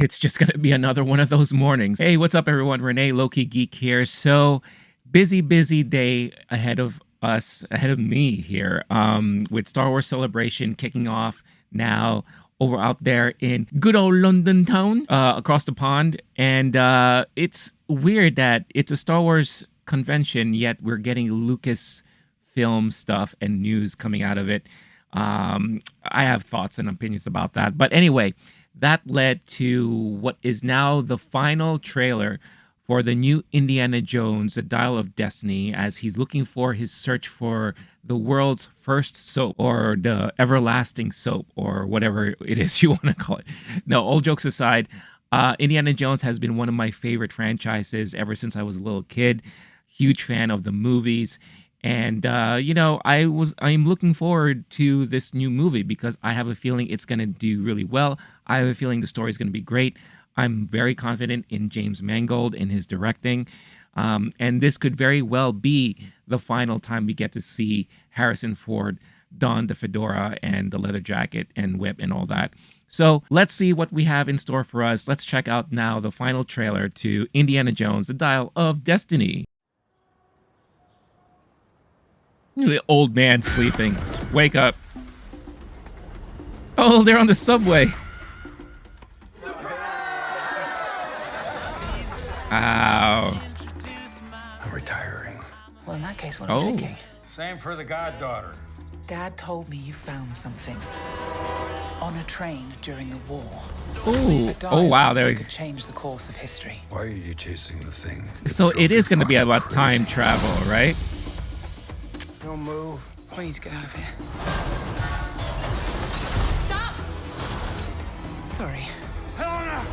It's just going to be another one of those mornings. Hey, what's up, everyone? Renee, LOWKEY Geek here. So, busy day ahead of us, ahead of me here, with Star Wars Celebration kicking off now over out there in good old London town, across the pond. And it's weird that it's a Star Wars convention, yet we're getting Lucasfilm stuff and news coming out of it. I have thoughts and opinions about that. But anyway, that led to what is now the final trailer for the new Indiana Jones, The Dial of Destiny, as he's looking for his search for the world's first soap, or the everlasting soap, or whatever it is you want to call it. No, all jokes aside, Indiana Jones has been one of my favorite franchises ever since I was a little kid. Huge fan of the movies. And I'm looking forward to this new movie because I have a feeling it's going to do really well. I have a feeling the story is going to be great. I'm very confident in James Mangold in his directing. And this could very well be the final time we get to see Harrison Ford don the fedora and the leather jacket and whip and all that. So let's see what we have in store for us. Let's check out now the final trailer to Indiana Jones, The Dial of Destiny. The old man sleeping. Wake up. Oh, they're on the subway. Ow. I'm retiring. Well, in that case, what I'm taking. Same for the goddaughter. Dad told me you found something on a train during the war. Ooh. Oh, wow. There we go. Could change the course of history. Why are you chasing the thing? So it is going to be about time travel, right? Don't move. We need to get out of here. Stop! Sorry. Helena!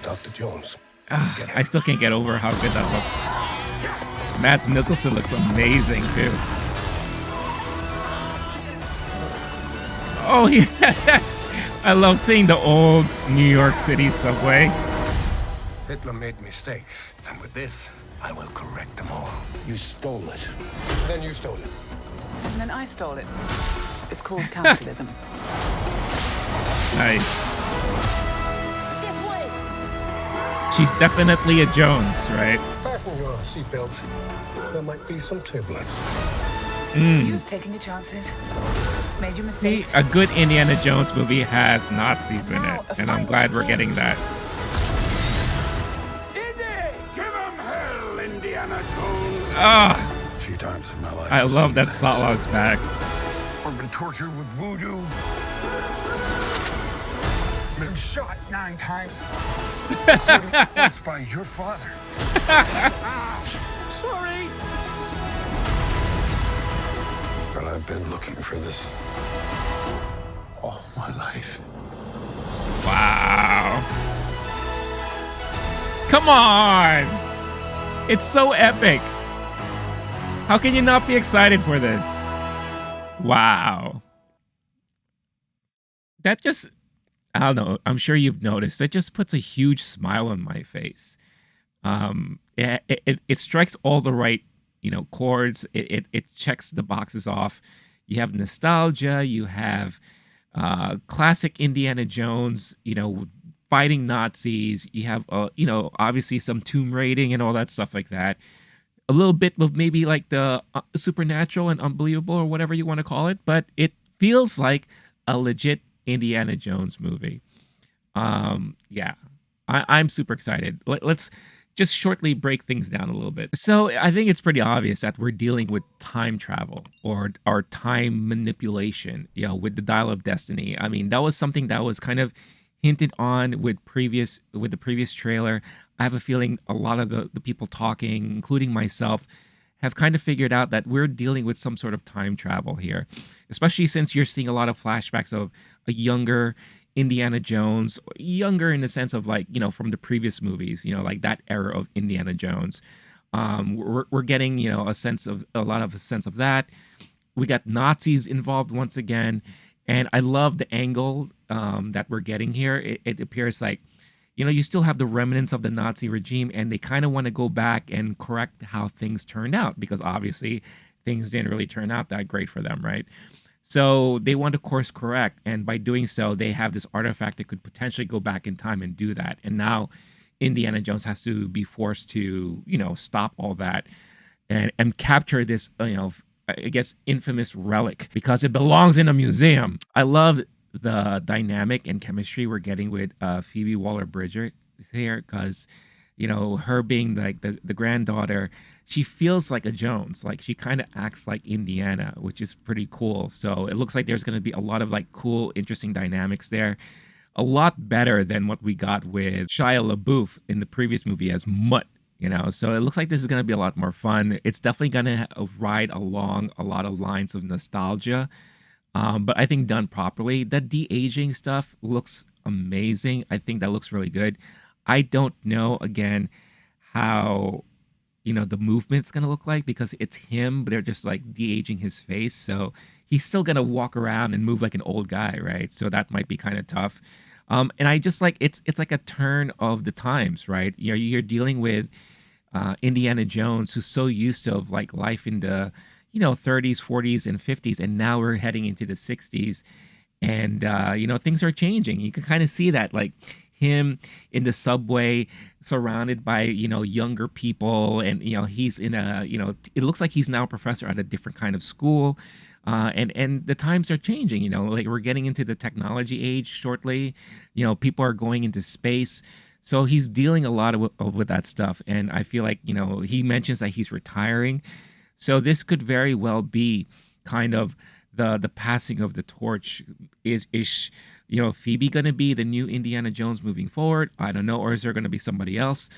Dr. Jones. I still can't get over how good that looks. Mads Mikkelsen looks amazing, too. Oh, yeah. I love seeing the old New York City subway. Hitler made mistakes, and with this, I will correct them all. You stole it. Then you stole it. And then I stole it. It's called capitalism. Nice. This way. She's definitely a Jones, right? Fasten your seatbelts. There might be some turbulence. You've taken your chances. Made your See, mistakes. a good Indiana Jones movie has Nazis in it, and I'm glad we're getting that. Ah, A few times in my life. I I've love seen that things. Salah's back. I've been tortured with voodoo. Been shot 9 times. Including once by your father. Sorry. But I've been looking for this all my life. Wow. Come on. It's so epic. How can you not be excited for this? Wow. That just, I don't know, I'm sure you've noticed, that just puts a huge smile on my face. It strikes all the right, chords. It checks the boxes off. You have nostalgia, you have classic Indiana Jones, fighting Nazis. You have, obviously some tomb raiding and all that stuff like that. A little bit of maybe like the supernatural and unbelievable or whatever you want to call it, but it feels like a legit Indiana Jones movie. Yeah, I'm super excited. Let's just shortly break things down a little bit. So I think it's pretty obvious that we're dealing with time travel or time manipulation, with the Dial of Destiny. I mean, that was something that was kind of hinted on with the previous trailer. I have a feeling a lot of the people talking, including myself, have kind of figured out that we're dealing with some sort of time travel here, especially since you're seeing a lot of flashbacks of a younger Indiana Jones, younger in the sense of like, from the previous movies, like that era of Indiana Jones. We're getting, a lot of a sense of that. We got Nazis involved once again. And I love the angle that we're getting here. It appears like, you still have the remnants of the Nazi regime, and they kind of want to go back and correct how things turned out, because obviously things didn't really turn out that great for them, right? So they want to course correct, and by doing so, they have this artifact that could potentially go back in time and do that. And now Indiana Jones has to be forced to, stop all that and capture this, I guess, infamous relic because it belongs in a museum. I love the dynamic and chemistry we're getting with Phoebe Waller-Bridger here because, her being like the granddaughter, she feels like a Jones. Like she kind of acts like Indiana, which is pretty cool. So it looks like there's going to be a lot of like cool, interesting dynamics there. A lot better than what we got with Shia LaBeouf in the previous movie as Mutt. So it looks like this is going to be a lot more fun. It's definitely going to ride along a lot of lines of nostalgia, but I think done properly. The de-aging stuff looks amazing. I think that looks really good. I don't know, again, how the movement's gonna look like because it's him, but they're just like de-aging his face. So he's still gonna walk around and move like an old guy, right? So that might be kind of tough. And I just like it's like a turn of the times, right? You're dealing with Indiana Jones, who's so used to like life in the 30s, 40s, and 50s, and now we're heading into the 60s, and things are changing. You can kind of see that, like him in the subway surrounded by younger people, and he's in a it looks like he's now a professor at a different kind of school, and the times are changing. Like we're getting into the technology age shortly. People are going into space, so he's dealing a lot with that stuff. And I feel like he mentions that he's retiring, so this could very well be kind of the passing of the torch. Is Phoebe going to be the new Indiana Jones moving forward? I don't know. Or is there going to be somebody else?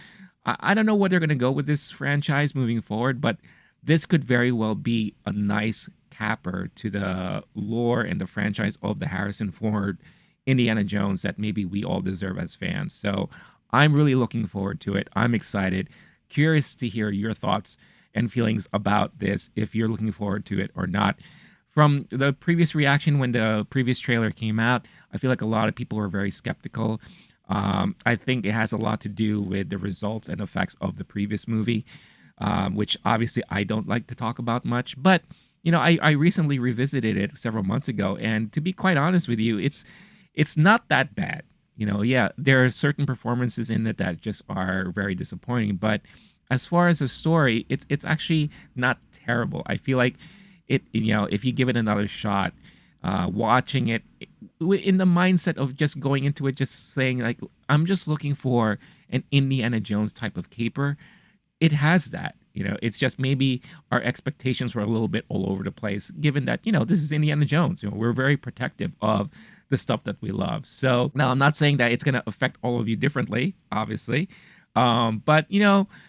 I don't know where they're going to go with this franchise moving forward, but this could very well be a nice capper to the lore and the franchise of the Harrison Ford Indiana Jones that maybe we all deserve as fans. So I'm really looking forward to it. I'm excited. Curious to hear your thoughts and feelings about this, if you're looking forward to it or not. From the previous reaction when the previous trailer came out, I feel like a lot of people were very skeptical. I think it has a lot to do with the results and effects of the previous movie, which obviously I don't like to talk about much. But I recently revisited it several months ago, and to be quite honest with you, it's not that bad. Yeah, there are certain performances in it that just are very disappointing, but as far as the story, it's actually not terrible. I feel like if you give it another shot, watching it in the mindset of just going into it, just saying like, I'm just looking for an Indiana Jones type of caper. It has that. It's just maybe our expectations were a little bit all over the place, given that this is Indiana Jones. We're very protective of the stuff that we love. So now I'm not saying that it's going to affect all of you differently, obviously. But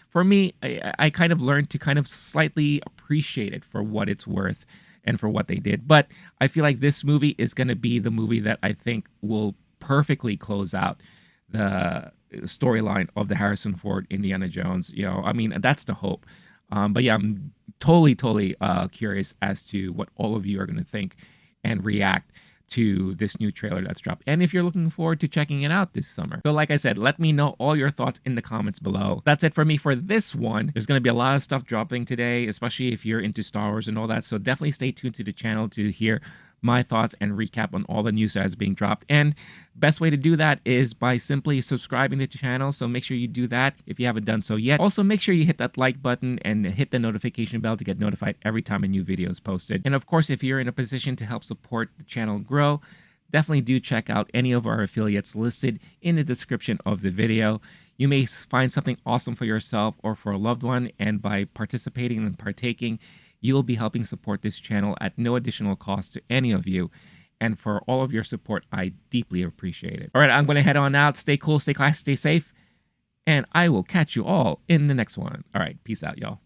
for me, I kind of learned to kind of slightly appreciate it for what it's worth and for what they did. But I feel like this movie is going to be the movie that I think will perfectly close out the storyline of the Harrison Ford Indiana Jones. I mean, that's the hope. But yeah, I'm totally curious as to what all of you are going to think and react to this new trailer that's dropped, and if you're looking forward to checking it out this summer. So like I said, let me know all your thoughts in the comments below. That's it for me for this one. There's going to be a lot of stuff dropping today, especially if you're into Star Wars and all that, so definitely stay tuned to the channel to hear my thoughts and recap on all the news that is being dropped. And best way to do that is by simply subscribing to the channel, so make sure you do that if you haven't done so yet. Also, make sure you hit that like button and hit the notification bell to get notified every time a new video is posted. And of course, if you're in a position to help support the channel grow, definitely do check out any of our affiliates listed in the description of the video. You may find something awesome for yourself or for a loved one, and by participating and partaking, you will be helping support this channel at no additional cost to any of you. And for all of your support, I deeply appreciate it. All right, I'm going to head on out. Stay cool, stay classy, stay safe, and I will catch you all in the next one. All right, peace out, y'all.